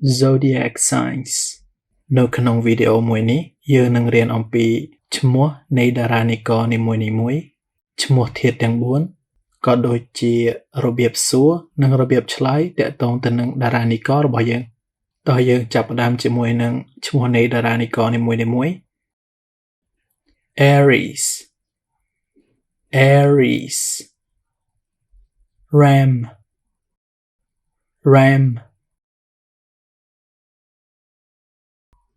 Zodiac signs នៅក្នុងវីដេអូមួយនេះយើងនឹងរៀនអំពីឈ្មោះនៃតារានិករនីមួយៗឈ្មោះធាតុទាំង4ក៏ដូចជារបៀបសួរនិងរបៀបឆ្លើយទាក់ទងទៅនឹងតារានិកររបស់យើងតោះយើងចាប់ផ្ដើមជាមួយនឹងឈ្មោះនៃតារានិករនីមួយៗ Aries Aries Ram Ram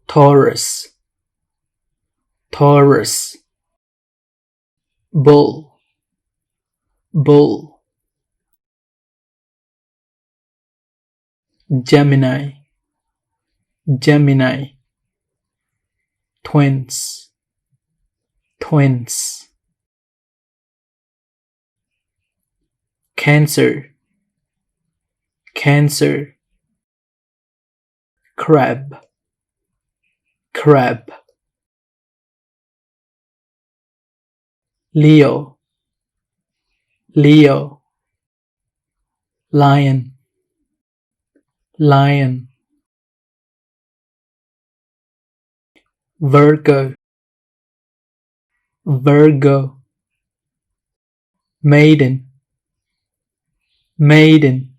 Taurus Taurus Bull Bull Gemini Gemini Twins Twins Cancer Cancer Crab Crab Leo Leo Lion Lion Virgo Virgo Maiden Maiden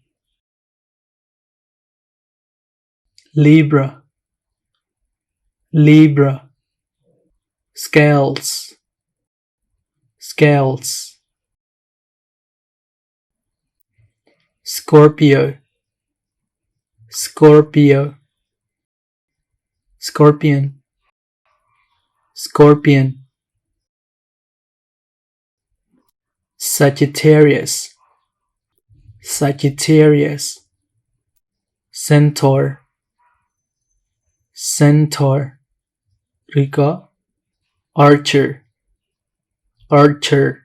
Libra Libra Scales Scales Scorpio Scorpio Scorpion Scorpion Sagittarius Sagittarius Centaur Centaur Rico Archer Archer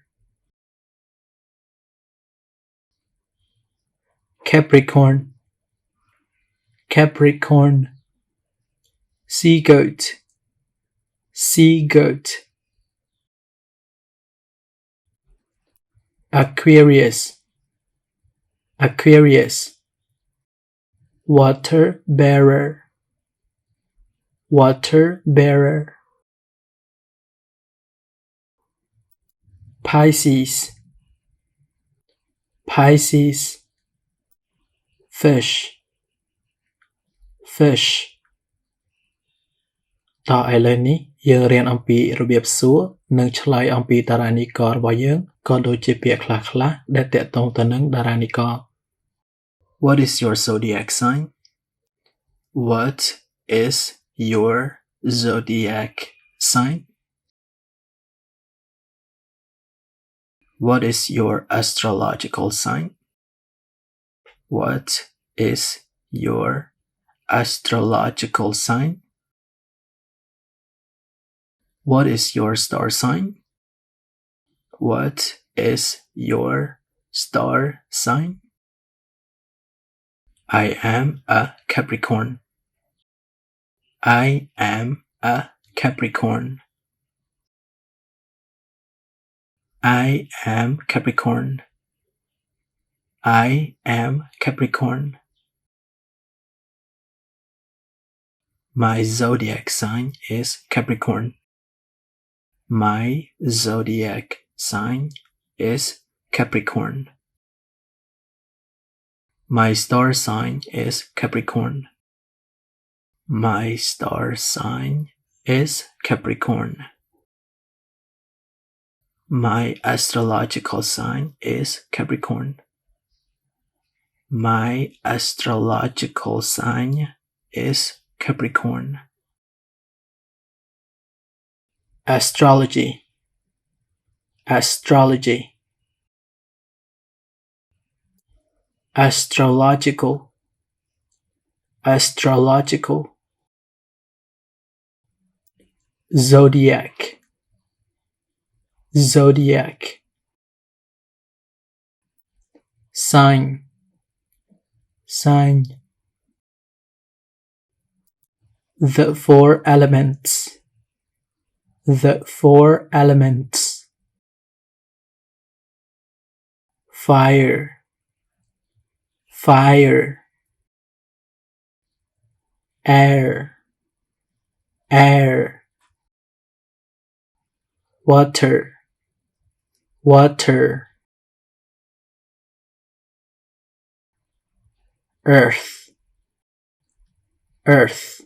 Capricorn Capricorn Sea goat Sea goat Aquarius Aquarius Water bearer Water bearer Pisces Pisces Fish Fish តោះឥឡូវនេះយើងរៀនអំពីរបៀបសួរនិងឆ្លើយអំពីតារានិកររបស់យើងក៏ដូចជាពាក្យខ្លះៗដែលទាក់ទងទៅនឹងតារានិករ What is your zodiac sign? What is your zodiac sign? What is your astrological sign? What is your astrological sign? What is your star sign? What is your star sign? I am a Capricorn. I am a Capricorn. I am Capricorn. I am Capricorn. My zodiac sign is Capricorn. My zodiac sign is Capricorn. My star sign is Capricorn. My star sign is Capricorn. My astrological sign is Capricorn. My astrological sign is Capricorn. Astrology Astrology Astrological Astrological Zodiac Zodiac Sign Sign The four elements The four elements fire, fire, air, air. Water, water. Earth, earth.